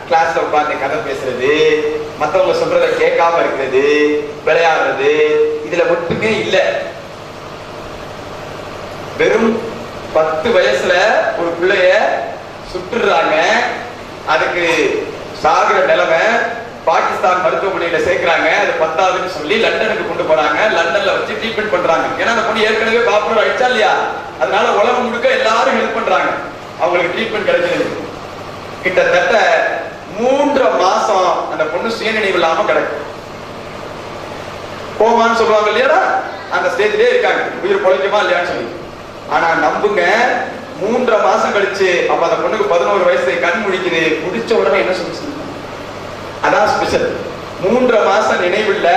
கிளாஸ்ல உட்கார்ந்து கதை பேசுறது, மத்தவங்க சொல்றதை கேட்காம இருக்கிறது, விளையாடுறது, இதுல மட்டுமே இல்ல. வெறும் 10 வயசுல ஒரு பிள்ளைய சுட்டுறாங்க, அதுக்கு சாகுற நிலைமை, பாகிஸ்தான் மருத்துவமனையில சேர்க்கிறாங்க. அது 10ஆவதுன்னு சொல்லி லண்டனுக்கு கொண்டு போறாங்க. லண்டன்ல வச்சு ட்ரீட்மெண்ட் பண்றாங்க. ஏன்னா அந்த பொண்ணு ஏற்கனவே பாப்புலர் ஆயிடுச்சா இல்லையா, அதனால உலகம் முழுக்க எல்லாரும் ஹெல்ப் பண்றாங்க, அவங்களுக்கு ட்ரீட்மெண்ட் கிடைக்கிறது. கிட்டத்தட்ட 3 மாசம் அந்த பொண்ணு சுயநினைவு இல்லாம கிடக்கு. கோமான்னு சொல்லுவாங்க இல்லையா, அந்த ஸ்டேஜ்லயே இருக்காங்க, உயிர் பொழைக்குமா இல்லையான்னு சொல்லி. ஆனா நம்புங்க, 3 மாசம் கழிச்சு அப்ப அந்த பொண்ணுக்கு 11 வயசு, கண் முழிக்குது. முடிச்ச உடனே என்ன சொல்லுச்சு, அதான் ஸ்பெஷல். 3 மாசம் நினைவுல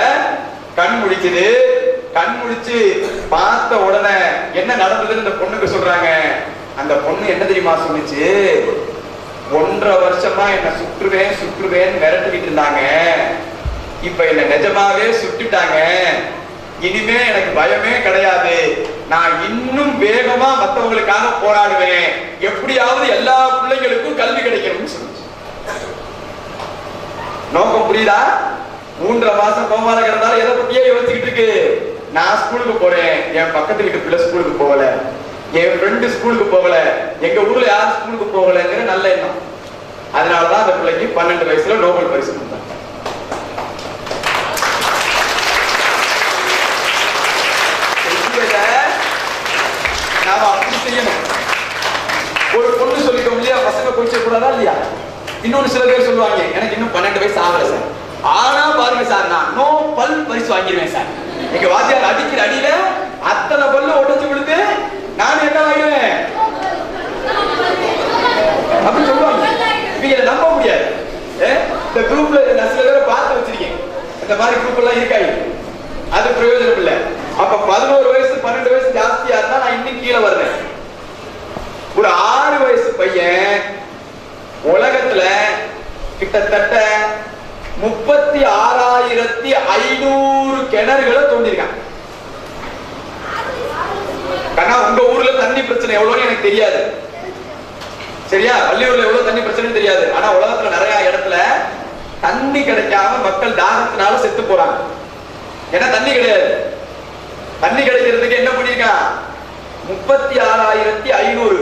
கண் முழிக்குது. கண் முழிச்சு பார்த்த உடனே என்ன நடந்ததுன்னு அந்த பொண்ணுக்கு சொல்றாங்க. அந்த பொண்ணு என்ன தெரியுமா சொல்லுச்சு, 1.5 வருஷமா என்ன சுற்றுவேன் சுற்றுவேன் மிரட்டிக்கிட்டு இருந்தாங்க, இப்ப என்ன நிஜமாவே சுட்டுட்டாங்க, இனிமே எனக்கு பயமே கிடையாது, நான் இன்னும் வேகமா மத்தவங்களுக்காக போராடுவேன், எப்படியாவது எல்லா பிள்ளைகளுக்கும் கல்வி கிடைக்கணும்னு சொல்லுச்சு. நோக்கம் புரியுதா? 3.5 மாசம் கோமால கிடந்தாலும் எதை பத்தியே யோசிச்சுக்கிட்டு இருக்கு. நான் ஸ்கூலுக்கு போறேன், என் பக்கத்து வீட்டு பிள்ளை ஸ்கூலுக்கு போகல, என் ஃப்ரெண்டு ஸ்கூலுக்கு போகல, எங்க ஊர்ல யாரும் ஸ்கூலுக்கு போகலங்கிற நல்ல எண்ணம். அதனாலதான் அந்த பிள்ளைக்கு 12 வயசுல நோபல் பரிசு கொடுத்தாங்க. நாம அப்படி செய்யணும். ஒரு பொண்ணு சொல்லிட்டோம் இல்லையா, பசங்க குடிச்ச கூடாதா இல்லையா. இன்னொன்னு சில பேர் சொல்லுவாங்க, எனக்கு இன்னும் 12 வயசு ஆகல சார், ஆனா பாருங்க சார் நான் நோபல் பரிசு வாங்கிடுவேன் சார், எங்க வாத்தியார் அடிக்கிற அடியில அத்தனை பல்லு உடைச்சு விழுந்து நான் என்ன ஆயிடுவேன் அப்படி சொல்லுவாங்க. இவங்க நம்ப முடியாது. இந்த குரூப்ல நான் சில பேரை பார்த்து வச்சிருக்கேன், இந்த மாதிரி குரூப் எல்லாம் இருக்காது, அது பிரயோஜனம் இல்லை. அப்ப 11 வயசு 12 வயசு ஜாஸ்தியா இருந்தா நான் இன்னும் கீழே வர்றேன். ஒரு 6 வயசு பையன் உலகத்துல கிட்டத்தட்ட 36,500 கிணறுகளை தோண்டிருக்காங்க. கண்ணா, உங்க ஊர்ல தண்ணி பிரச்சனை எவ்வளவுன்னு எனக்கு தெரியாது, சரியா? வள்ளியூர்ல எவ்வளவு தண்ணி பிரச்சனை தெரியாது. ஆனா உலகத்துல நிறைய இடத்துல தண்ணி கிடைக்காம மக்கள் தாகத்தினால செத்து போறாங்க. ஏன்னா தண்ணி கிடையாது. தண்ணி கிடைக்கிறதுக்கு என்ன பண்ணிருக்கான், 36,500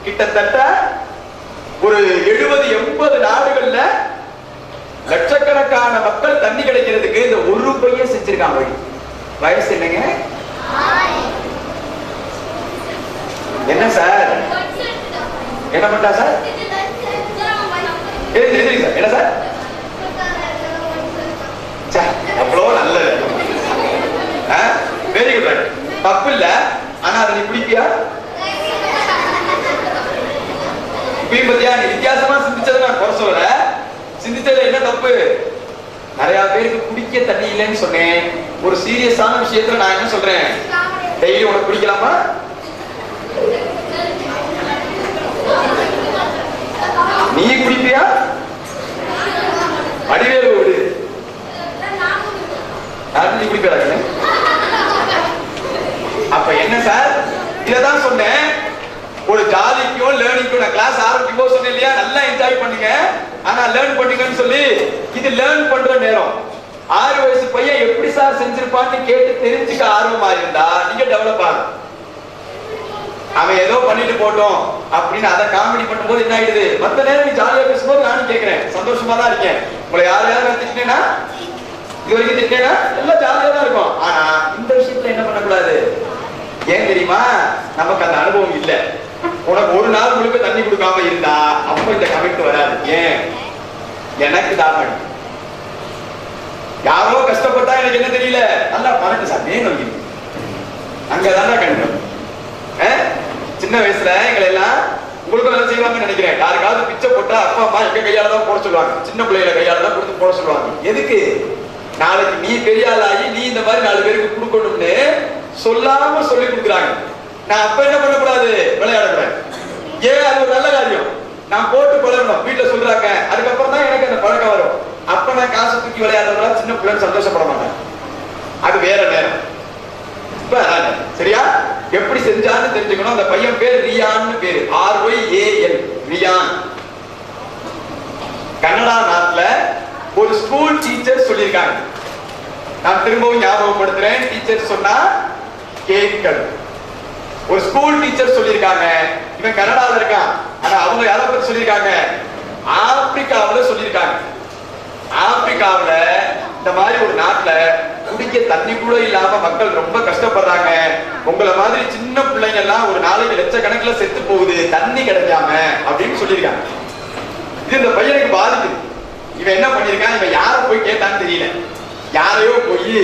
கிட்டத்தட்ட ஒரு 70-80 நாடுகள்ல லட்சக்கணக்கான மக்கள் தண்ணி கிடைக்கிறதுக்கு இந்த ஒரு பையன் செஞ்சிருக்கான். வயசு என்னங்க, என்ன சார், என்ன பண்ணா சார், என்ன சார், அவ்வளோ நல்லது, வெரி குட், தப்பு இல்ல. ஆனா அதை நீ பிடிப்பியா? பத்தியா நீ வித்தியாசமா சிந்திச்சதை நான் குறை சொல்ற, சிந்திச்சது என்ன தப்பு? நிறைய பேருக்கு குடிக்க தண்ணி இல்லைன்னு சொன்னேன். ஒரு சீரியஸான விஷயத்துல நான் என்ன சொல்றேன், டெய்லி உனக்கு குடிக்கலாமா? நீ குடிப்பியா? அடிவேல விடு, நீ குடிப்பா? அப்ப என்ன சார், இதான் சொன்னேன். ஒரு ஜாலிக்கும் லேர்னிங்கும் நான் கிளாஸ் ஆரம்பிக்கும் போது சொன்னேன் இல்லையா, நல்லா என்ஜாய் பண்ணுங்க, ஆனா லேர்ன் பண்ணுங்கன்னு சொல்லி. இது லேர்ன் பண்ற நேரம். 6 வயசு பையன் எப்படி சார் செஞ்சிருப்பான்னு கேட்டு தெரிஞ்சுக்க ஆர்வமா இருந்தா நீங்க டெவலப் ஆகும். அவன் ஏதோ பண்ணிட்டு போட்டோம் அப்படின்னு அதை காமெடி பண்ணும்போது என்ன ஆயிடுது, மத்த நேரம் நீ ஜாலியா பேசும்போது நானும் கேட்கிறேன், சந்தோஷமா தான் இருக்கேன். உங்களை யாரையாவது திட்டினேன்னா, இது வரைக்கும் திட்டினேன்னா எல்லாம் ஜாலியா தான் இருக்கும். ஆனா இந்த விஷயத்துல என்ன பண்ணக்கூடாது, ஏன் தெரியுமா? நமக்கு அந்த அனுபவம் இல்லை. உனக்கு ஒரு நாள் முழுக்க தண்ணி கொடுக்காம இருந்தா அப்ப இந்த கமெண்ட் வராது. ஏன், எனக்கு தாமன் யாரோ கஷ்டப்பட்டா எனக்கு என்ன தெரியல, நல்லா பணட்டு சார் வேணும், அங்கதான கண்டோம். சின்ன வயசுல எங்களை எல்லாம் உங்களுக்கு வேலை செய்வாங்கன்னு நினைக்கிறேன். யாருக்காவது பிச்சை போட்டா அப்பா அம்மா எங்க கையால தான் போட சொல்லுவாங்க, சின்ன பிள்ளைகளை கையால தான் கொடுத்து போட சொல்லுவாங்க. எதுக்கு? நாளைக்கு நீ பெரிய ஆளாகி நீ இந்த மாதிரி 4 பேருக்கு கொடுக்கணும்னு சொல்லாம சொல்லி கொடுக்குறாங்க. நான் அப்ப என்ன பண்ணக்கூடாது, விளையாடக்கூடாது. ஏன், அது ஒரு நல்ல காரியம். நான் போட்டு பழகணும், வீட்டுல சொல்றாங்க, அதுக்கப்புறம் தான் எனக்கு அந்த பழக்கம் வரும். அப்ப நான் காசு தூக்கி விளையாடுறதுல சின்ன பிள்ளைன்னு சந்தோஷப்பட மாட்டேன், அது வேற நேரம். சரியா? எப்படி செஞ்சான்னு தெரிஞ்சுக்கணும். அந்த பையன் பேர் ரியான்னு பேரு, RYAN, ரியான். கனடா நாட்டுல ஒரு ஸ்கூல் டீச்சர் சொல்லியிருக்காங்க. நான் திரும்பவும் ஞாபகப்படுத்துறேன், டீச்சர் சொன்னா கேட்கணும். ஒரு ஸ்கூல் டீச்சர் சொல்லியிருக்காங்க, இவன் கனடால இருக்கான், ஆனா அவங்க யாரை பத்தி சொல்லியிருக்காங்க, ஆப்பிரிக்காவுல சொல்லியிருக்காங்க. ஆப்பிரிக்காவுல இந்த மாதிரி ஒரு நாட்டுல குடிக்க தண்ணி கூட இல்லாம மக்கள் ரொம்ப கஷ்டப்படுறாங்க. உங்களை மாதிரி சின்ன பிள்ளைங்க எல்லாம் ஒரு நாளைக்கு லட்சக்கணக்கில் செத்து போகுது தண்ணி கிடைக்காம அப்படின்னு சொல்லியிருக்காங்க. இது இந்த பையனுக்கு பாதிக்குது. இவன் என்ன பண்ணிருக்கான், இவன் யார போய் கேட்டான்னு தெரியல, யாரையோ போய்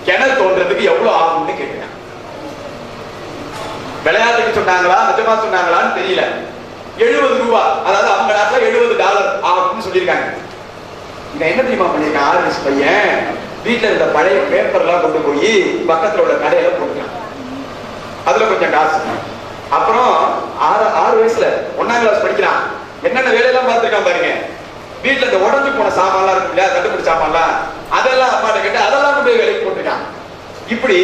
கிணறு தோன்றதுக்கு எவ்வளவு ஆகும்னு கேட்கிறான். விளையாட்டுக்கு சொன்னாங்களா நிஜமா சொன்னாங்களான்னு தெரியல. 70 ரூபாய், அதாவது அவங்க நாட்டுல $70 ஆகும்னு சொல்லியிருக்காங்க. இவன் என்ன தெரியுமா பண்ணிருக்கான், 6 வயசு பையன் வீட்டுல இருந்த பழைய பேப்பர் எல்லாம் கொண்டு போய் பக்கத்துல உள்ள கடையில போட்டுக்கான். அதுல கொஞ்சம் காசு. அப்புறம் 6 வயசுல 1ஆம் கிளாஸ் படிக்கிறான். என்னென்ன வேலையெல்லாம் பார்த்திருக்கான் பாருங்க. வீட்டுல இந்த உடஞ்சு போன சாமான்லாம் இருக்கும் இல்லையா, தட்டுப்படி சாமான்லாம், அதெல்லாம் அம்மாட்ட கேட்டு அதெல்லாம் போய் வேலைக்கு போட்டுருக்கான். இப்படி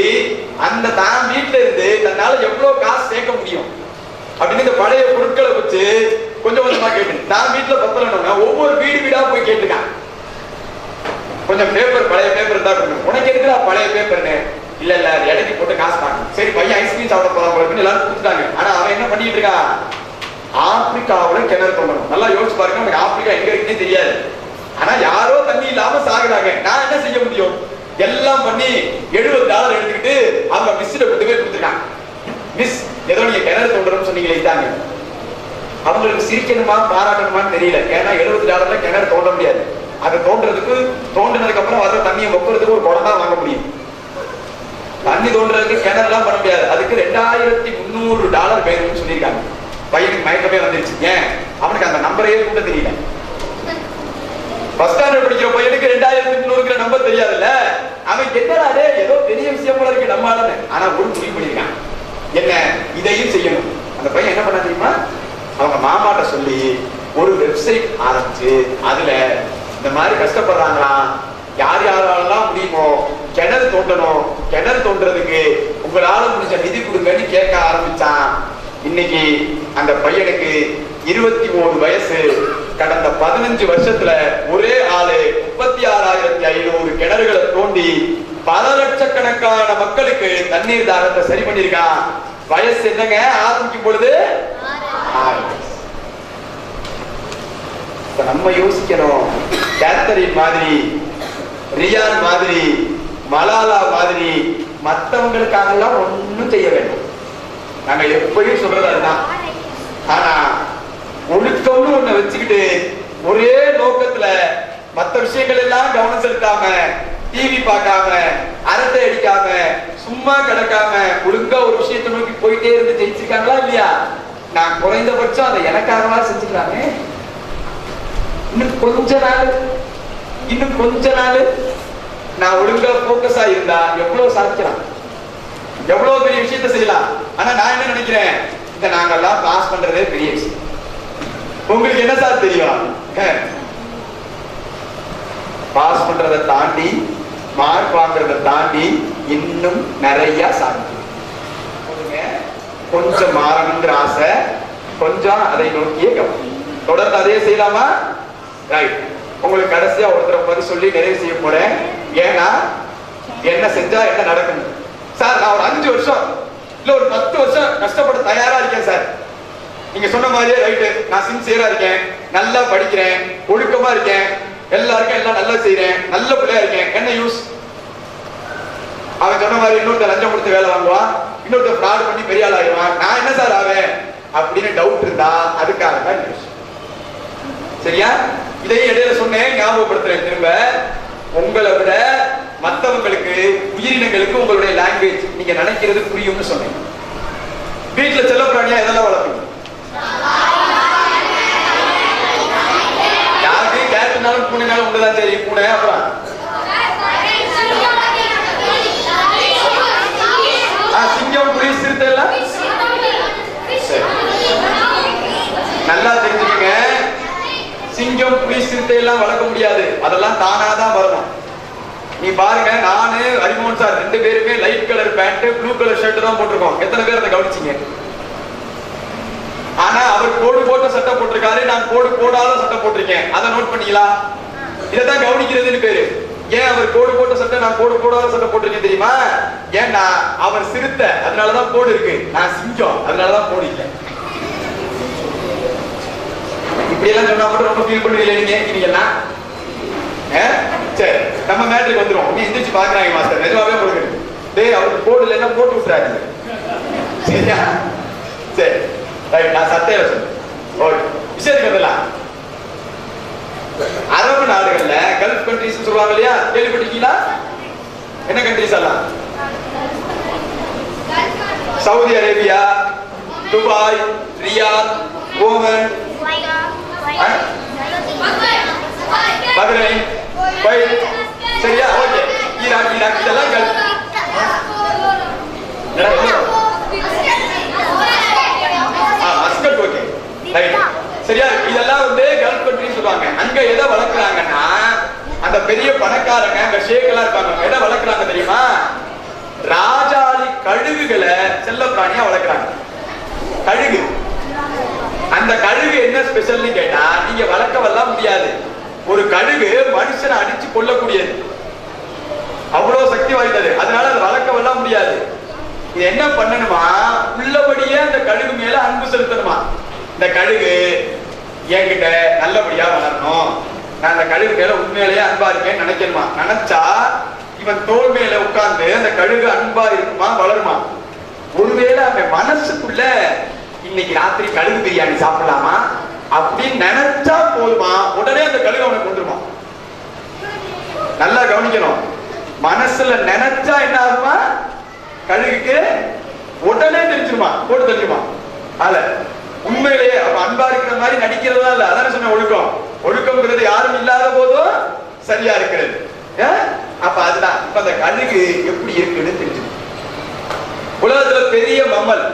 அந்த தான் வீட்டுல இருந்து தன்னால எவ்வளவு காசு சேர்க்க முடியும் அப்படின்னு இந்த பழைய பொருட்களை வச்சு கொஞ்சம் கொஞ்சமா கேட்டு, நான் வீட்டுல பத்தலன்னா ஒவ்வொரு வீடு வீடா போய் கேட்டுக்கான். கொஞ்சம் பேப்பர், பழைய பேப்பர் தான் கொடுக்கணும். உனக்கு இருக்கிற பழைய பேப்பர்னு இல்ல இல்ல இடைக்கு போட்டு காசு தாங்க. சரி பையன் ஐஸ்கிரீம் சாப்பிட போறாங்க எல்லாரும் கொடுத்துட்டாங்க. ஆனா அவன் என்ன பண்ணிட்டு இருக்கான், ஆப்பிரிக்காவுல கிணறு தோண்டணும். நல்லா யோசிச்சு பாருங்க, உனக்கு ஆப்பிரிக்கா எங்க இருக்குன்னு தெரியாது. ஆனா யாரோ தண்ணி இல்லாம சாகுறாங்க. நான் என்ன செய்ய முடியும், எல்லாம் பண்ணி $70 எடுத்துக்கிட்டு அவங்க மிஸ்ஸிட கொண்டு போய் கொடுத்துருக்காங்க. மிஸ் ஏதோ நீங்க கிணறு தோண்டணும்னு சொன்னீங்களே இதாங்க. அவங்களுக்கு சிரிக்கணுமா பாராட்டணுமான்னு தெரியல. ஏன்னா $70 கிணறு தோண்ட முடியாது. அதை தோன்றதுக்கு தோண்டினதுக்கு அப்புறம் வர தண்ணியை மொக்கிறதுக்கு ஒரு குடம் தான் வாங்க முடியும். தண்ணி தோன்றதுக்கு கிணறுலாம் பண்ண முடியாது. அதுக்கு $2300 வேணும்னு சொல்லியிருக்காங்க. பையனுக்கு மயக்கமே வந்துருச்சு. ஏன், அவனுக்கு அந்த நம்பரையே கூட தெரியல. பஸ் ஸ்டாண்டர்ட் படிக்கிற பையனுக்கு 2300 நம்பர் தெரியாதுல்ல. அவன் என்னடா ஏதோ பெரிய விஷயம் போல இருக்கு நம்ம ஆளுன்னு. ஆனா ஒரு முடிவு பண்ணிருக்கான், என்ன இதையும் செய்யணும். அந்த பையன் என்ன பண்ண தெரியுமா, அவங்க மாமாட்ட சொல்லி ஒரு வெப்சைட் ஆரம்பிச்சு அதுல இந்த மாதிரி கஷ்டப்படுறாங்களா, யார் யாராலாம் முடியுமோ கிணறு தோண்டணும், கிணறு தோன்றதுக்கு உங்களால முடிஞ்ச நிதி கொடுங்கன்னு கேட்க ஆரம்பிச்சான். இன்னைக்கு அந்த பையனுக்கு 21 வயசு. கடந்த 15 வருஷத்துல ஒரே ஆளு 36,500 கிணறுகளை தோண்டி பல லட்சக்கணக்கான மக்களுக்கு தண்ணீர் தாகத்தை சரி பண்ணிருக்கான். வயசு என்னங்க, ஆரம்பிக்கும் பொழுது 6. நம்ம யோசிக்கணும், கேத்தரின் மாதிரி, ரியான் மாதிரி, மலாலா மாதிரி மற்றவங்களுக்காக எல்லாம் ஒன்னும் செய்ய வேண்டும். நாங்க எப்பயும் சொல்றது அதுதான். ஆனா ஒழுக்கம்னு ஒண்ணு வச்சுக்கிட்டு ஒரே நோக்கத்துல மற்ற விஷயங்கள் எல்லாம் கவனம் செலுத்தாம, டிவி பார்க்காம, அரட்டை அடிக்காம, சும்மா கிடக்காம ஒழுங்கா ஒரு விஷயத்தை நோக்கி போயிட்டே இருந்து ஜெயிச்சிருக்காங்களா இல்லையா? நான் குறைந்தபட்சம் அதை எனக்காகவா செஞ்சுக்கலாமே. இன்னும் கொஞ்ச நாள் நான் ஒழுங்கா போக்கஸா இருந்தா எவ்வளவு சாதிக்கலாம், எவ்வளவு பெரிய விஷயத்தை செய்யலாம். ஆனா நான் என்ன நினைக்கிறேன், இந்த நாங்கெல்லாம் பாஸ் பண்றதே பெரிய விஷயம். உங்களுக்கு என்ன சார் தெரியும், பாஸ் பண்றதை தாண்டி மார்க் வாங்குறதை தாண்டி இன்னும் நிறைய சாதிக்கும். கொஞ்சம் மாறணுங்கிற ஆசை, கொஞ்சம் அதை நோக்கியே கவனம், தொடர்ந்து அதே செய்யலாமா? ரைட். உங்களுக்கு கடைசியா ஒருத்தரை பதில் சொல்லி நிறைவு செய்ய போறேன். ஏன்னா என்ன செஞ்சா என்ன நடக்கணும் சார், நான் ஒரு 5 வருஷம் இல்ல ஒரு 10 வருஷம் கஷ்டப்பட தயாரா இருக்கேன் சார். நீங்க சொன்ன மாதிரியே ரைட்டு, நான் சின்சியரா இருக்கேன், நல்லா படிக்கிறேன், ஒழுக்கமா இருக்கேன், எல்லாருக்கும் எல்லாம் நல்லா செய்யறேன், நல்ல பிள்ளையா இருக்கேன், என்ன யூஸ்? அவன் சொன்ன மாதிரி இன்னொருத்த லஞ்சம் கொடுத்து வேலை வாங்குவான், இன்னொருத்த ஃப்ராட் பண்ணி பெரிய ஆள் ஆகிடுவான், நான் என்ன சார் ஆவேன் அப்படின்னு டவுட் இருந்தா அதுக்காக தான் யூஸ். சரியா? இதையும் இடையில சொன்னேன், ஞாபகப்படுத்துறேன் திரும்ப. உங்களை விட மற்றவங்களுக்கு, உயிரினங்களுக்கு உங்களுடைய லாங்குவேஜ் நீங்க நினைக்கிறது புரியும்னு சொன்னேன். வீட்டுல செல்ல பிராணியா எதெல்லாம் வளர்ப்பீங்க? யாருக்கு கேட்டுனாலும் பூனைனாலும் உண்டுதான் தெரியும். பூனை, அப்புறம் சிங்கம், புலி, சிறுத்தை எல்லாம் நல்லா தெரிஞ்சுக்கங்க. சிங்கம், புலி, சிறுத்தை எல்லாம் வளர்க்க முடியாது, அதெல்லாம் தானாதான் வரணும். நீ பாருங்க, நானு ஹரிமோகன் சார் 2 பேருமே light colour pant blue colour shirt தான் போட்டிருக்கோம். எத்தனை பேர் அதை கவனிச்சீங்க? ஆனா அவர் கோடு போட்ட சட்டை போட்டிருக்காரு, நான் கோடு போடாத சட்டை போட்டிருக்கேன். அதை நோட் பண்ணீங்களா? இதைதான் கவனிக்கிறதுன்னு பேரு. ஏன் அவர் கோடு போட்ட சட்டை நான் கோடு போடாத சட்டை போட்டிருக்கேன் தெரியுமா? ஏன்னா அவர் சிறுத்தை, அதனாலதான் கோடு இருக்கு. நான் சிங்கம், அதனாலதான் கோடு இல்லை. இப்படி எல்லாம் சொன்னா மட்டும் ரொம்ப ஃபீல் பண்ணுவீங்க நீங்க எல்லாம். சரி, நம்ம மேட்ருக்கு வந்துரும். நீ எந்திரிச்சு பாக்குறாங்க மாஸ்டர், நிஜமாவே கொடுக்குது. டேய், அவருக்கு கோடு இல்லைன்னா போட்டு விட்டுறாங்க. சரியா? சரி ரைட், நான் சட்டையில சொல்றேன். ஓகே, விஷயத்துக்கு வரலாம். அரபு நாடுகள்ல கல்ஃப் கண்ட்ரிஸ் சொல்லுவாங்க இல்லையா, கேள்விப்பட்டிருக்கீங்களா? என்ன கண்ட்ரிஸ் எல்லாம்? Saudi Arabia, Dubai, Riyadh, Oman, Bahrain, Kuwait. சரியா? ஓகே, ஈராக், இதெல்லாம் கல்ஃப். மஸ்கட். ஓகே ரைட், சரியா? இதெல்லாம் வந்து கல்ஃப் கண்ட்ரி சொல்லுவாங்க. அங்க எதை வளர்க்குறாங்கன்னா, அந்த பெரிய பணக்காரங்க அங்க ஷேக் எல்லாம் இருப்பாங்க, எதை வளர்க்குறாங்க தெரியுமா? ராஜாளி கழுகுகளை செல்ல பிராணியா வளர்க்குறாங்க. கழுகு. அந்த கழுகு என்ன ஸ்பெஷல்னு கேட்டா, நீங்க வளர்க்கவெல்லாம் முடியாது. ஒரு கழுகு மனுஷனை அடிச்சு கொல்லக்கூடியது, அவ்வளவு சக்தி வாய்ந்தது. அதனால அதை வளர்க்கவெல்லாம் முடியாது. இது என்ன பண்ணணுமா, உள்ளபடியே அந்த கழுகு மேல அன்பு செலுத்தணுமா. இந்த கழுகு என்கிட்ட நல்லபடியா வளரணும், நான் அந்த கழுகு மேல உண்மையிலேயே அன்பா இருக்கேன்னு நினைக்கணுமா. நினைச்சா இவன் தோல் மேல உட்கார்ந்து அந்த கழுகு அன்பா இருக்குமா, வளருமா? ஒருவேளை அவன் மனசுக்குள்ள இன்னைக்கு ராத்திரி கழுகு பிரியாணி சாப்பிடலாமா அப்படின்னு நினைச்சா போதுமா, உடனே அந்த கழுகு அவனை கொண்டுருமா. நல்லா கவனிக்கணும். மனசுல நினைச்சா என்ன ஆகுமா, கழுகுக்கு உடனே தெரிஞ்சிருமா, போட்டு தெரிஞ்சுமா. அல்ல, உண்மையிலேயே அவன் அன்பா இருக்கிற மாதிரி நடிக்கிறதா இல்ல. அதான சொன்ன ஒழுக்கம். ஒழுக்கம்ங்கிறது யாரும் இல்லாத போதும் சரியா இருக்கிறது. அப்ப அதுதான். இப்ப அந்த கழுகு எப்படி இருக்குன்னு தெரிஞ்சு. உலகத்துல பெரிய மம்மல்,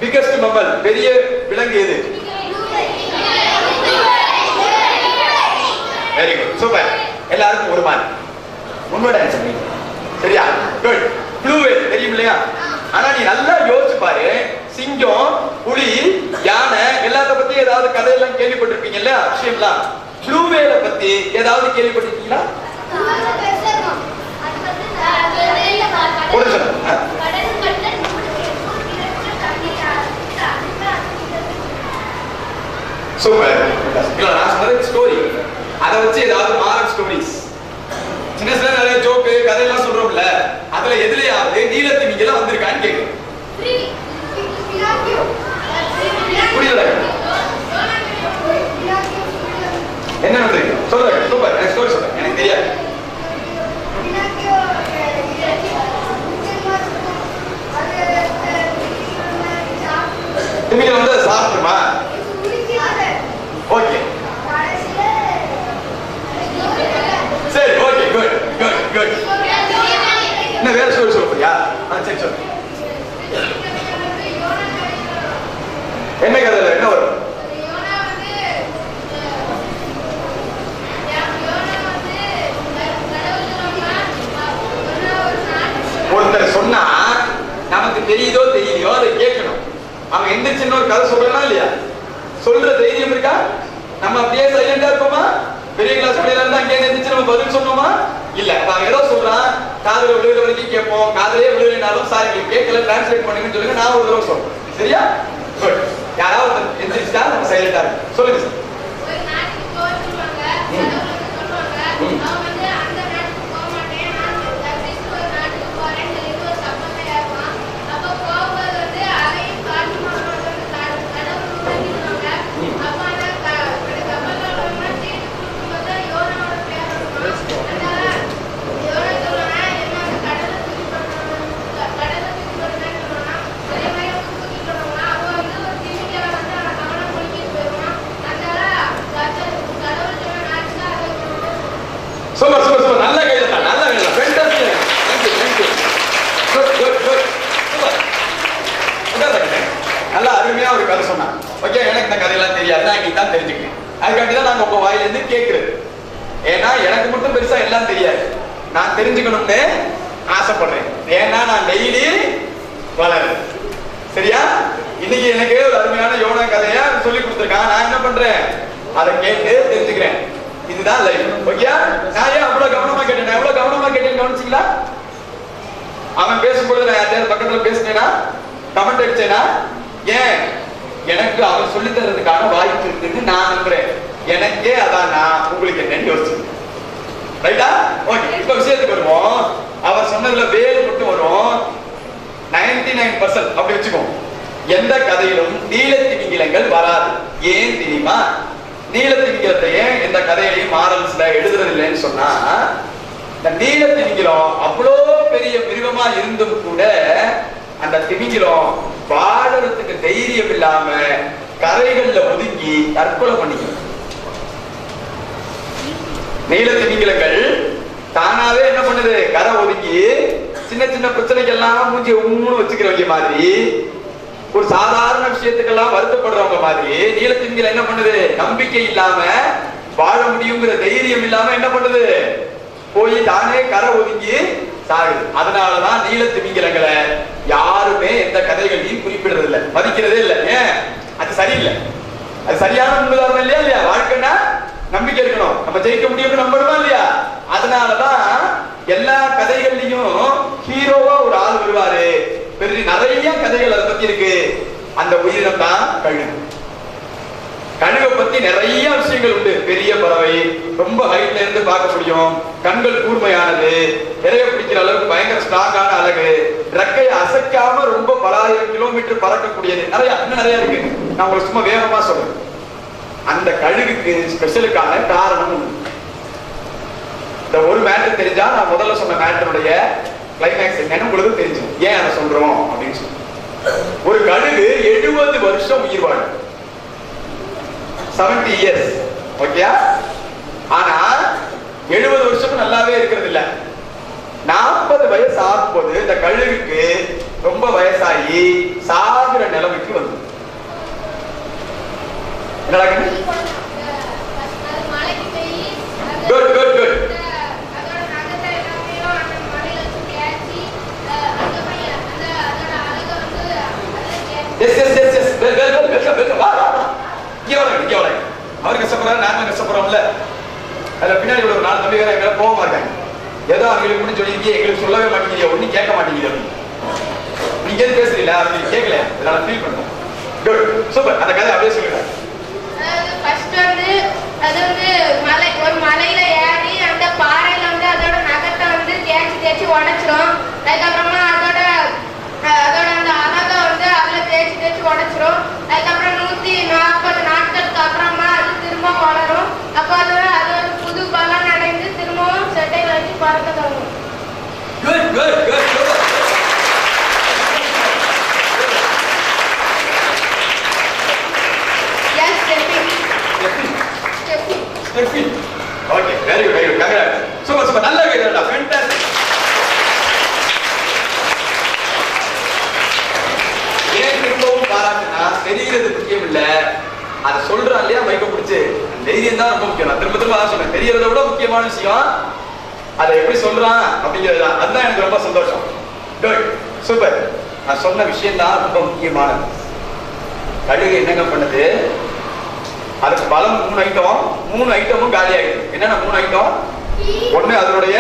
பிகெஸ்ட் மம்மல், பெரிய விலங்கு எது? Very good, super. எல்லாருக்கும் ஒரு மாதிரி உன்னோட ஆன்சர். சரியா? குட். ப்ளூ வேல் தெரியும் இல்லையா? ஆனா நீ நல்லா யோசிச்சு பாரு, சிங்கம், புலி, யானை எல்லாத்த பத்தி ஏதாவது கதையெல்லாம் கேள்விப்பட்டிருப்பீங்கல்ல, விஷயம்லாம். ப்ளூ வேலை பத்தி ஏதாவது கேள்விப்பட்டிருக்கீங்களா? சூப்பர். நான் சொன்னது ஸ்டோரி. அதை வச்சு ஏதாவது மாரல் ஸ்டோரிஸ், சின்ன சின்ன நிறைய ஜோக்கு கதையெல்லாம் சொல்றோம்ல, அதுல எதுலயாவது நீலத்திமிங்கெல்லாம் வந்திருக்கான்னு கேட்கு. புரியல? என்ன வந்திருக்கு சொல்லுங்க. சூப்பர், எனக்கு ஸ்டோரி சொல்லுங்க, எனக்கு தெரியாது. திமிங்கலம் வந்து சாப்பிடுமா? ஓகே சரி, ஓகே, குட் குட் குட். என்ன வேற ஸ்டோரி சொல்ல போறியா? சரி சொல்லு. என்ன கதையில என்ன வரும்? ஒருத்தர் சொன்னா நமக்கு தெரியுதோ தெரியலையோ அதை கேட்கணும். அவன் எந்திரிச்சு ஒரு கதை சொல்லலாம் இல்லையா? சொல்ற தைரியம் இருக்கா? நம்ம அப்படியே சைலண்டா இருப்போமா? பெரிய கிளாஸ் பிள்ளைல இருந்தா அங்கே எந்திரிச்சு நம்ம பதில் சொன்னோமா? இல்ல. அவன் ஏதோ சொல்றான், காதுல விழுகிற வரைக்கும் கேட்போம், காதலே விழுகினாலும் சாரி கேட்கல, டிரான்ஸ்லேட் பண்ணுங்கன்னு சொல்லுங்க, நான் ஒரு தடவை சொல்றேன். சரியா? குட். யாராவது எந்திரிச்சா நம்ம சைலண்டா இருக்கு. சொல்லுங்க சார். Super super super. நல்ல கைதட்டா, நல்ல கைதட்டா. Fantastic. Thank you. Good good good. Super. நல்லா அருமையா ஒரு கதை சொன்னான். ஓகே, எனக்கு இந்த கதையெல்லாம் தெரியாது, நான் இன்னைக்கு தான் தெரிஞ்சுக்கிறேன். அதுக்காண்டி தான் நாங்க உங்க வாயிலிருந்து கேட்கறது. ஏன்னா எனக்கு மட்டும் பெருசா எல்லாம் தெரியாது, நான் தெரிஞ்சுக்கணும்னு ஆசைப்படுறேன். ஏன்னா நான் டெய்லி வளருது. சரியா? இன்னைக்கு எனக்கு ஒரு அருமையான யோனா கதையா சொல்லி கொடுத்துருக்கான். நான் என்ன பண்றேன், அதை கேட்டு தெரிஞ்சுக்கிறேன். இதுதான் லைஃப். ஓகே, நான் ஏன் அவ்வளவு கவனமா கேட்டேன், எவ்வளவு கவனமா கேட்டேன்னு கவனிச்சிங்களா? அவன் பேசும்போது நான் யாரையாவது பக்கத்துல பேசினேனா, கமெண்ட் அடிச்சேனா? ஏன், எனக்கு அவன் சொல்லி தர்றதுக்கான வாய்ப்பு இருக்குன்னு நான் நம்புறேன். எனக்கே அதான், நான் உங்களுக்கு என்னன்னு யோசிச்சுக்கிறேன். ரைட்டா? ஓகே, இப்ப விஷயத்துக்கு வருவோம். அவர் சொன்னதுல வேறு மட்டும் வரும். 99% அப்படி வச்சுக்கோ. எந்த கதையிலும் நீலத்திமிங்கிலங்கள் வராது. ஏன் தெரியுமா? நீலத்திமிங்கிலத்தை ஏன் எந்த கதையிலையும் மாரல்ஸ்ல எழுதுறது இல்லைன்னு சொன்னா, இந்த நீலத்திமிங்கிலம் அவ்வளோ பெரிய மிருகமா இருந்தும் கூட அந்த திமிங்கிலம் வாழறதுக்கு தைரியம் இல்லாம கரைகள்ல ஒதுங்கி தற்கொலை பண்ணிக்கும். நீலத்திமிங்கிலங்கள் தானாவே என்ன பண்ணுது, கரை ஒதுங்கி சின்ன சின்ன பிரச்சனைக்கெல்லாம் மூஞ்சி உம்முன்னு வச்சுக்கிறவங்க மாதிரி, ஒரு சாதாரண விஷயத்துக்கெல்லாம் வருத்தப்படுறவங்க மாதிரி நீலத்திமிங்கிலம் என்ன பண்ணுது, நம்பிக்கை இல்லாம வாழ முடியுங்கிற தைரியம் இல்லாம என்ன பண்ணுது, போய் தானே கரை ஒதுங்கி சாகுது. அதனாலதான் நீலத்திமிங்கிலங்களை யாருமே எந்த கதைகளையும் குறிப்பிடுறது இல்லை, மதிக்கிறதே இல்லை. ஏன், அது சரியில்லை. அது சரியான முன்னுதாரணம் இல்லையா? இல்லையா? வாழ்க்கைன்னா நம்பிக்கை இருக்கணும், நம்ம ஜெயிக்க முடியும்னு நம்பணுமா இல்லையா? அதனாலதான் எல்லா கதைகள்லயும் ஹீரோவா ஒரு ஆள் வருவாரு. பெரிய நிறைய கதைகள் அதை பத்தி இருக்கு. அந்த உயிரினம் தான் கழுகு. கழுகை பத்தி நிறைய விஷயங்கள் உண்டு. பெரிய பறவை, ரொம்ப ஹைட்ல இருந்து பார்க்க முடியும், கண்கள் கூர்மையானது, இறைய பிடிக்கிற அளவுக்கு பயங்கர ஸ்ட்ராங்கான அழகு, ரெக்கையை அசைக்காம ரொம்ப பல ஆயிரம் கிலோமீட்டர் பறக்கக்கூடியது, நிறைய இன்னும் நிறைய இருக்கு. நான் உங்களுக்கு சும்மா வேகமா சொல்றேன். அந்த கழுகுக்கு ஸ்பெஷலுக்கான காரணம் உண்டு. இந்த ஒரு மேட்டர் தெரிஞ்சா நான் முதல்ல சொன்ன மேட்டருடைய கிளைமேக்ஸ் என்னன்னு உங்களுக்கு தெரிஞ்சு ஏன் அதை சொல்றோம் அப்படின்னு சொல்லி. ஒரு கழுகு 70 வருஷம் உயிர் வாழும், 70 years. ஓகே, ஆனா 70 வருஷமும் நல்லாவே இருக்கிறது இல்ல. 40 வயசு ஆகும்போது இந்த கழுகுக்கு ரொம்ப வயசாகி சாகுற நிலைமைக்கு வந்து good good good. Yes yes yes yes welcome. அவர் கஷ்டப்படுறாரு, நாங்க கஷ்டப்படுறோம்ல. அதுல பின்னாடி ஒரு 4 தம்பி வேற எங்களை போக மாட்டாங்க. ஏதோ அவங்களுக்கு முடிஞ்சு சொல்லியிருக்கீங்க, எங்களுக்கு சொல்லவே மாட்டேங்கிறீங்க, ஒன்னும் கேட்க மாட்டேங்குது. நீங்க எது பேசுறீங்களா, அவங்க கேட்கல, அதனால ஃபீல் பண்ணுறோம். Good, super. அந்த கதை அப்படியே சொல்லுங்க. ஒரு மலையில ஏறி அந்த பாறையில அதோட நகத்தை தேய்ச்சி தேய்ச்சி உடைச்சிரும். அதுக்கப்புறமா அதோட அந்த அழகை அதுல தேய்ச்சி தேய்ச்சி உடைச்சிரும். அதுக்கப்புறம் 140 நாட்களுக்கு அப்புறமா அது திரும்ப வளரும். அப்போ அது ஒரு புது பலன் அடைந்து திரும்பவும் செட்டையில வச்சு பறக்க தொடங்கும். Good good good. Okay, very good, very good. Congrats. Super, super. நல்ல கைதட்டா. Fantastic. ஏன் திரும்பவும் பாராட்டுனா, தெரிகிறது முக்கியம் இல்ல, அதை சொல்றான் இல்லையா மைக்க பிடிச்சு, தைரியம் தான் ரொம்ப முக்கியம். நான் திரும்ப திரும்ப அதான் சொன்னேன், தெரியறதை விட முக்கியமான விஷயம் அதை எப்படி சொல்றான் அப்படிங்கிறது தான். அதுதான் எனக்கு ரொம்ப சந்தோஷம். Good, super. நான் சொன்ன விஷயம் தான் ரொம்ப முக்கியமானது. கழுகு என்னங்க பண்ணுது, அதுக்கு பலம் 3 ஐட்டம், 3 ஐட்டமும் காலி ஆயிடுது. என்னன்னா 3 ஐட்டம், ஒண்ணு அதனுடைய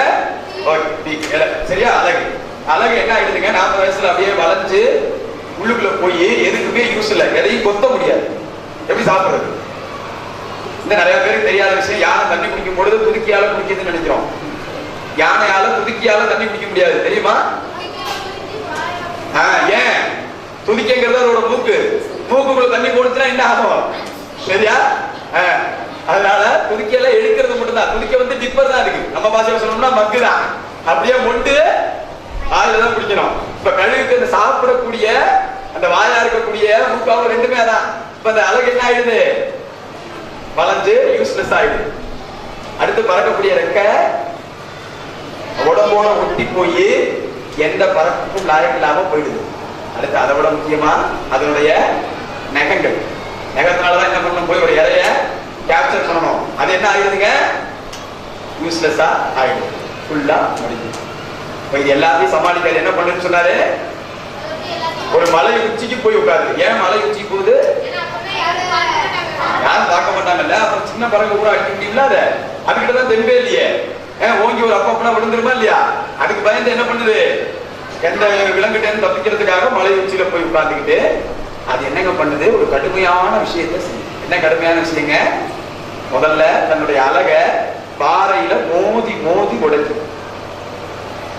சரியா அழகு. அழகு என்ன ஆயிடுதுங்க, 40 வயசுல அப்படியே வளைஞ்சு உள்ளுக்குள்ள போய் எதுக்குமே யூஸ் இல்லை, எதையும் கொத்த முடியாது. எப்படி சாப்பிடுறது? இந்த நிறைய பேருக்கு தெரியாத விஷயம், யானை தண்ணி குடிக்கும் பொழுது துதுக்கியால குடிக்குதுன்னு நினைக்கிறோம். யானையால துதுக்கியால தண்ணி குடிக்க முடியாது, தெரியுமா? ஏன்? துதிக்கைங்கிறது அதோட மூக்கு, மூக்குக்குள்ள தண்ணி போடுச்சுன்னா என்ன ஆகும், சரியா? அதனால துதிக்கையில எடுக்கிறது மட்டும்தான். துதிக்க டிப்பர் தான் இருக்கு, நம்ம பாஷையில சொல்லணும்னா மக்கு தான். அப்படியே மொண்டு ஆயில்தான் குடிக்கணும். இப்ப கழுகுக்கு அந்த சாப்பிடக்கூடிய அந்த வாயா இருக்கக்கூடிய மூக்காவும் ரெண்டுமே தான். இப்ப அந்த அழகு என்ன ஆயிடுது, வளைஞ்சு யூஸ்லெஸ் ஆயிடுது. அடுத்து பறக்கக்கூடிய ரெக்க உடம்போட ஒட்டி போய் எந்த பறப்புக்கும் லாயக்கு இல்லாம போயிடுது. அடுத்து அதை விட முக்கியமா அதனுடைய நகங்கள், நகத்தினாலதான் என்ன பண்ணணும், போய் ஒரு இலைய கேப்சர் பண்ணணும். அது என்ன ஆயிடுதுங்க, யூஸ்லெஸ்ஸா ஆயிடும், ஃபுல்லா முடிஞ்சு. இது எல்லாத்தையும் சமாளிக்காது. என்ன பண்ணுன்னு சொன்னாரு, ஒரு மலை உச்சிக்கு போய் உட்காருது. ஏன் மலை உச்சிக்கு போகுது? யாரும் பார்க்க மாட்டாங்கல்ல. அப்புறம் சின்ன பறவை கூட அடிக்க முடியும்ல. அதுக்கிட்ட தான் தெம்பே இல்லையே. ஓங்கி ஒரு அப்பப்பனா விழுந்துருமா இல்லையா? அதுக்கு பயந்து என்ன பண்ணுது? எந்த விலங்குகிட்ட தப்பிக்கிறதுக்காக மலை உச்சியில போய் உட்கார்ந்துக்கிட்டு அது என்னங்க பண்ணுது? ஒரு கடுமையான விஷயத்த செய்யுது. என்ன கடுமையான விஷயங்க? முதல்ல தன்னுடைய அழக பாறையில மோதி மோதி உடைச்சு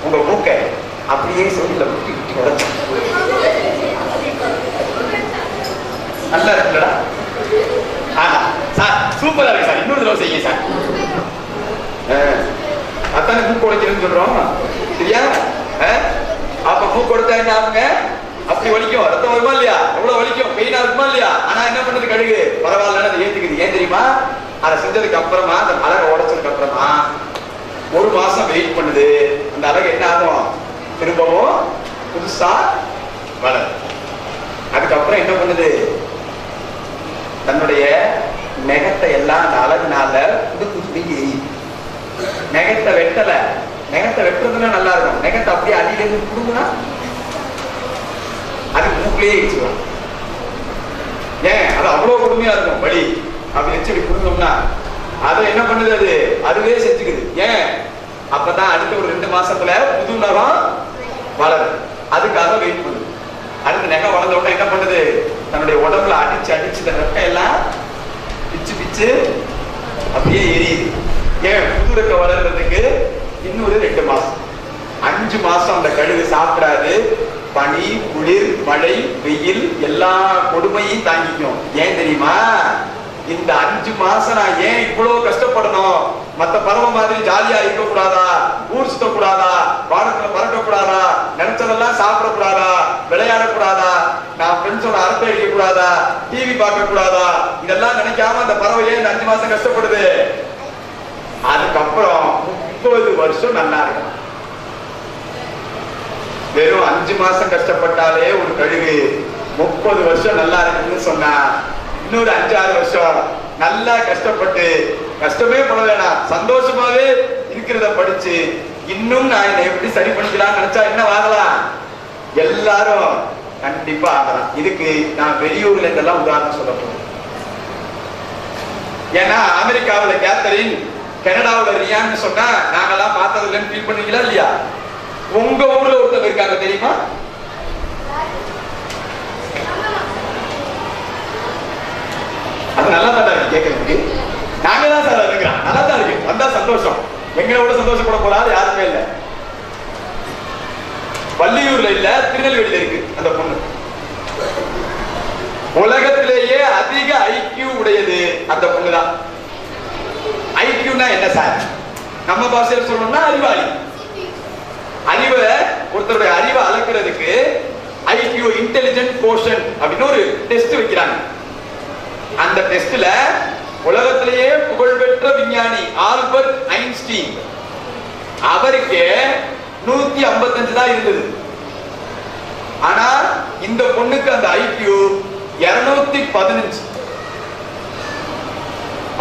உங்க மூக்க அப்படியே சொல்ல முட்டி முட்டி உடைச்சு. நல்லா இருக்குல்லடா? சார் சூப்பரா இருக்கு சார், இன்னொரு தடவை செய்யுங்க சார். அத்தானே மூக்கு உடைக்கிறேன்னு சொல்றோம், சரியா? அப்ப மூக்கு உடைச்சா என்ன ஆகுங்க? அப்படி வலிக்கும், ரத்தம் வருமா இல்லையா? எவ்வளவு வலிக்கும், பெயினா இருக்குமா இல்லையா? ஆனா என்ன பண்ணுது கழுகு? பரவாயில்ல, அதை ஏத்துக்குது. ஏன் தெரியுமா? அதை செஞ்சதுக்கு அப்புறமா, அந்த அழகை உடைச்சதுக்கு அப்புறமா ஒரு மாசம் வெயிட் பண்ணுது. அந்த அழகு என்ன ஆகும்? திரும்பவும் புதுசா வளரும். அதுக்கப்புறம் என்ன பண்ணுது? தன்னுடைய நெகத்தை எல்லாம் அந்த அழகுனால நெகத்தை வெட்டல. நெகத்தை வெட்டுறதுன்னா நல்லா இருக்கும். நெகத்தை அப்படியே அடியில இருந்து கொடுக்குனா அது மூக்கிலேயே இடிச்சுக்கலாம். ஏன்? அது அவ்வளவு கொடுமையா இருக்கும் வலி. அப்படி வச்சு கொடுத்தோம்னா அதை என்ன பண்ணுது? அதுவே செஞ்சுக்குது. ஏன்? அப்பதான் அடுத்த ஒரு 2 மாசத்துல புது நகம் வளரும். அதுக்காக வெயிட் பண்ணுது. அடுத்த நகம் வளர்ந்த உடனே என்ன பண்ணுது? தன்னுடைய உடம்புல அடிச்சு அடிச்சு இந்த ரெக்கை எல்லாம் பிச்சு பிச்சு அப்படியே எரியுது. ஏன்? புது ரெக்கை வளர்றதுக்கு இன்னொரு 2 மாசம். 5 மாசம் அந்த கழுகு சாப்பிடாது. பனி, குளிர், மழை, வெயில் எல்லா கொடுமையும் தாங்கிக்கும். ஏன் தெரியுமா? இந்த 5 மாசம் நான் ஏன் இவ்வளவு கஷ்டப்படணும்? மத்த பறவை மாதிரி ஜாலியா இருக்க கூடாதா? ஊர் சுத்த கூடாதா? வானத்துல பறக்க கூடாதா? நினைச்சதெல்லாம் சாப்பிட கூடாதா? விளையாட கூடாதா? நான் ஃப்ரெண்ட்ஸோட அரட்டை அடிக்க கூடாதா? டிவி பார்க்க கூடாதா? இதெல்லாம் நினைக்காம அந்த பறவை ஏன் 5 மாசம் கஷ்டப்படுது? அதுக்கப்புறம் 30 வருஷம் நல்லா இருக்கும். வெறும் 5 மாசம் கஷ்டப்பட்டாலே ஒரு கழுகு 30 வருஷம் நல்லா இருக்குன்னு சொன்னா, இன்னொரு 5-6 வருஷம் நல்லா கஷ்டப்பட்டு, கஷ்டமே பட வேணாம், சந்தோஷமாவே இருக்கிறத படிச்சு இன்னும் நான் இதை எப்படி சரி பண்ணிக்கலாம்னு நினைச்சா என்ன ஆகலாம்? எல்லாரும் கண்டிப்பா ஆகலாம். இதுக்கு நான் வெளியூர்ல இருந்தெல்லாம் உதாரணம் சொல்ல போறேன். ஏன்னா அமெரிக்காவுல கேத்தரின், கனடாவுல ரியான்னு சொன்னா நாங்கெல்லாம் பார்த்தது இல்லைன்னு ஃபீல் பண்ணீங்களா இல்லையா? உங்க ஊர்ல ஒருத்தர் இருக்காங்க தெரியுமா? அது நல்லா தான் இருக்கு கேட்கறதுக்கு. நாங்க தான் சார் இருக்கிறோம், நல்லா தான் இருக்கு, வந்தா சந்தோஷம். எங்களோட சந்தோஷப்பட போறாது யாருமே இல்ல. வள்ளியூர்ல இல்ல, திருநெல்வேலியில இருக்கு அந்த பொண்ணு. உலகத்திலேயே அதிக ஐக்கியூ உடையது அந்த பொண்ணுதான். ஐக்கியூனா என்ன சார்? நம்ம பாஷையில் சொல்லணும்னா அறிவாளி. அறிவை, ஒருத்தருடைய அறிவை அளக்கிறதுக்கு ஐக்கியூ, இன்டெலிஜென்ட் கோஷன் அப்படின்னு ஒரு டெஸ்ட் வைக்கிறாங்க. அந்த டெஸ்ட்ல உலகத்திலேயே புகழ்பெற்ற விஞ்ஞானி ஆல்பர்ட் ஐன்ஸ்டீன், அவருக்கு 155 தான் இருந்தது. ஆனா இந்த பொண்ணுக்கு அந்த ஐக்கியூ 215.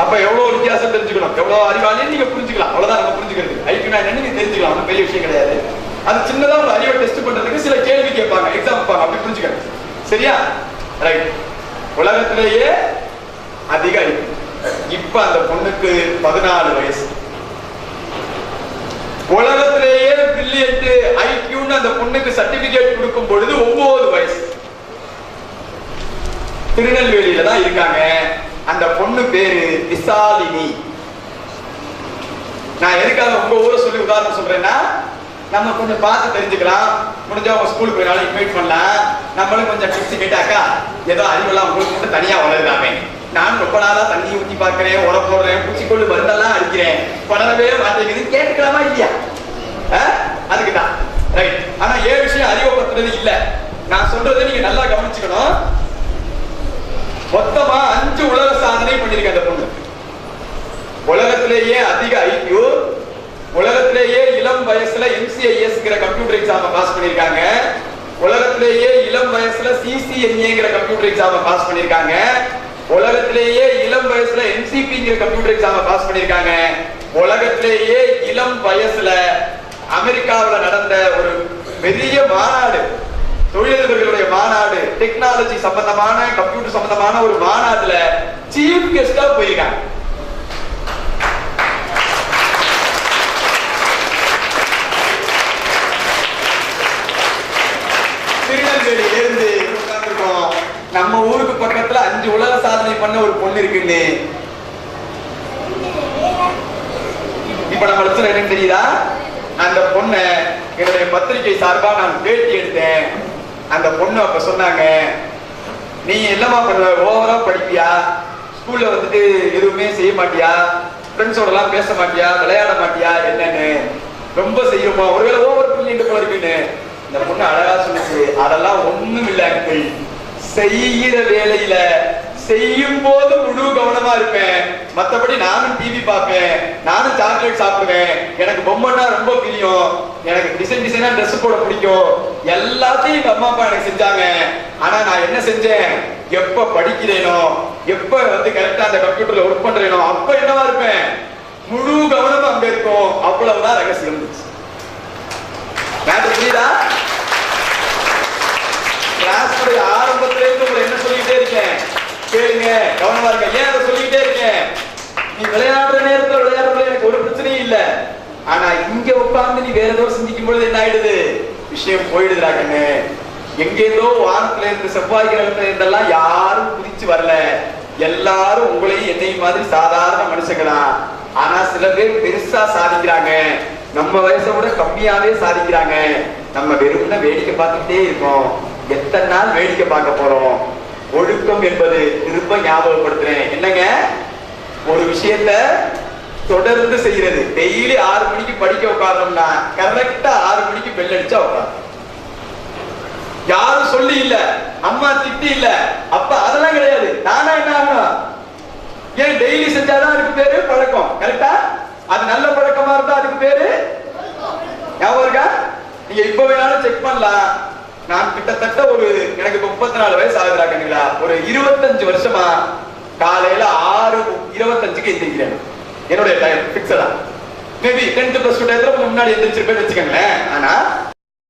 அப்ப எவ்வளவு வித்தியாசம் தெரிஞ்சுக்கணும், எவ்வளவு அறிவாளின்னு நீங்க புரிஞ்சுக்கலாம். அவ்வளவுதான் நம்ம புரிஞ்சுக்கிறது. ஐக்கியூனா என்னன்னு நீங்க தெரிஞ்சுக்கலாம், ஒன்றும் பெரிய விஷயம் கிடையாது. அது சின்னதா ஒரு அறிவை டெஸ்ட் பண்றதுக்கு சில கேள்வி கேட்பாங்க, எக்ஸாம் வைப்பாங்க, அப்படி புரிஞ்சுக்கணும். சரியா? ரைட். உலகத்திலேயே அதிக ஐக்கியூ. இப்ப அந்த பொண்ணுக்கு 14 வயசு. உலகத்திலேயே பிரில்லியன்ட் ஐக்கியூன்னு அந்த பொண்ணுக்கு சர்டிபிகேட் கொடுக்கும் பொழுது 9 வயசு. திருநெல்வேலியில தான் இருக்காங்க. அந்த பொண்ணு பேரு விசாலினி. நான் எதுக்காக உங்க ஊரை சொல்லி உதாரணம் சொல்றேன்னா, நம்ம கொஞ்சம் பார்த்து தெரிஞ்சுக்கலாம். முடிஞ்சா உங்க ஸ்கூலுக்கு போயினாலும் இன்வைட் பண்ணலாம். நம்மளும் கொஞ்சம் டிப்ஸ் கேட்டாக்கா ஏதோ அறிவெல்லாம் உங்களுக்கு மட்டும் தனியா வளருதாமே. நான் ரொம்ப நாளா தண்ணி ஊற்றி பார்க்கிறேன், உரம் போடுறேன், பூச்சிக்கொள்ளு மருந்தெல்லாம் அடிக்கிறேன், வளரவே மாட்டேங்குது, கேட்டுக்கலாமா இல்லையா? அதுக்குதான். ரைட். ஆனா ஏன் விஷயம் அறிவை பத்துறது இல்ல. நான் சொல்றதை நீங்க நல்லா கவனிச்சுக்கணும். மொத்தமா 5 உலக சாதனை பண்ணிருக்க அந்த பொண்ணு. உலகத்திலேயே அதிக ஐக்கியூ, உலகத்திலேயே இளம் வயசுல MCISங்கிற கம்ப்யூட்டர் எக்ஸாம் பாஸ் பண்ணிருக்காங்க, உலகத்திலேயே இளம் வயசுல CCNAங்கிற கம்ப்யூட்டர் எக்ஸாம் பாஸ் பண்ணிருக்காங்க, உலகத்திலேயே இளம் வயசுல MCPங்கிற கம்ப்யூட்டர் எக்ஸாம் பாஸ் பண்ணிருக்காங்க, உலகத்திலேயே இளம் வயசுல அமெரிக்காவில் நடந்த ஒரு பெரிய மாநாடு தொழிலதிபர்களுடைய மாநாடு, டெக்னாலஜி சம்பந்தமான, கம்ப்யூட்டர் சம்பந்தமான ஒரு மாநாட்டுல சீஃப் கெஸ்டா போயிருக்காங்க. திருநெல்வேலியில இருந்து உட்கார்ந்துருக்கோம். நம்ம ஊருக்கு பக்கத்துல 5 உலக சாதனை பண்ண ஒரு பொண்ணு இருக்குன்னு. இப்ப நம்ம என்னன்னு தெரியுதா? அந்த பொண்ணை என்னுடைய பத்திரிகை சார்பா நான் பேட்டி எடுத்தேன். அந்த பொண்ணு அப்ப சொன்னாங்க, நீ என்னமா பண்ணுவ, ஓவரா படிப்பியா, ஸ்கூல்ல வந்துட்டு எதுவுமே செய்ய மாட்டியா, ஃப்ரெண்ட்ஸோட எல்லாம் பேச மாட்டியா, விளையாட மாட்டியா, என்னன்னு ரொம்ப செய்யுமா, ஒருவேளை ஓவர் பிள்ளைங்க போல இருக்குன்னு. இந்த பொண்ணு அழகா சொல்லுச்சு, அதெல்லாம் ஒண்ணும் இல்ல அங்கிள், செய்கிற வேலையில செய்யும் போது முழு கவனமா இருப்பேன், மத்தபடி நானும் டிவி பார்ப்பேன், நானும் சாக்லேட் சாப்பிடுவேன், எனக்கு பொம்மைன்னா ரொம்ப பிரியம், எனக்கு டிசைனா ட்ரெஸ் போட பிடிக்கும், எல்லாத்தையும் எங்க அம்மா அப்பா எனக்கு செஞ்சாங்க. ஆனா நான் என்ன செஞ்சேன், எப்ப படிக்கிறேனோ, எப்ப வந்து கரெக்டா அந்த கம்ப்யூட்டர்ல ஒர்க் பண்றேனோ அப்ப என்னவா இருப்பேன், முழு கவனமா அங்க இருக்கும். அவ்வளவுதான் ரகசியம் இருந்துச்சு. புரியுதா? கிளாஸ் ஆரம்பத்துல இருந்து உங்களை என்ன சொல்லிக்கிட்டே இருக்கேன், கேளுங்க, கவனமா இருக்க. ஏன் அதை சொல்லிக்கிட்டே இருக்கேன், நீ விளையாடுற நேரத்துல விளையாடுறதுல எனக்கு ஒரு பிரச்சனையும் இல்ல, ஆனா இங்க உட்கார்ந்து நீ வேற ஏதோ சிந்திக்கும் பொழுது என்ன ஆயிடுது, விஷயம் போயிடுதுடா கண்ணு. எங்கேதோ வானத்துல இருந்து, செவ்வாய் கிரகத்துல இருந்தெல்லாம் யாரும் குதிச்சு வரல, எல்லாரும் உங்களையும் என்னையும் மாதிரி சாதாரண மனுஷங்களா. ஆனா சில பேர் பெருசா சாதிக்கிறாங்க, நம்ம வயசை விட கம்மியாவே சாதிக்கிறாங்க. நம்ம வெறும்னா வேடிக்கை பார்த்துக்கிட்டே இருக்கோம். எத்தனை நாள் வேடிக்கை பார்க்க போறோம்? ஒழுக்கம் என்பது, திரும்ப ஞாபகப்படுத்துறேன், என்னங்க, ஒரு விஷயத்த தொடர்ந்து செய்யறது. டெய்லி 6 மணிக்கு படிக்க உட்காரணும்னா கரெக்டா 6 மணிக்கு பெல் அடிச்சா உட்காரும். யாரும் சொல்லி இல்ல, அம்மா திட்டி இல்ல, அப்ப அதெல்லாம் கிடையாது. நானா என்ன ஆகணும், ஏன் டெய்லி செஞ்சாதான் அதுக்கு பேரு பழக்கம். கரெக்டா? அது நல்ல பழக்கமா இருந்தா அதுக்கு பேரு ஞாபகம் இருக்கா? நீங்க இப்ப வேணாலும் செக் பண்ணலாம். நான் கிட்டத்தட்ட எனக்கு 34 வயசு ஆகுதுங்களா, ஒரு 25 வருஷமா காலையில 6:25க்கு எந்திரிக்கிறேன். என்னுடைய டைம் பிக்ஸடா. மேபி 10th + 2 டயத்துல முன்னாடி எந்திரிச்சிருப்பேன்னு வச்சுக்கோங்களேன். ஆனா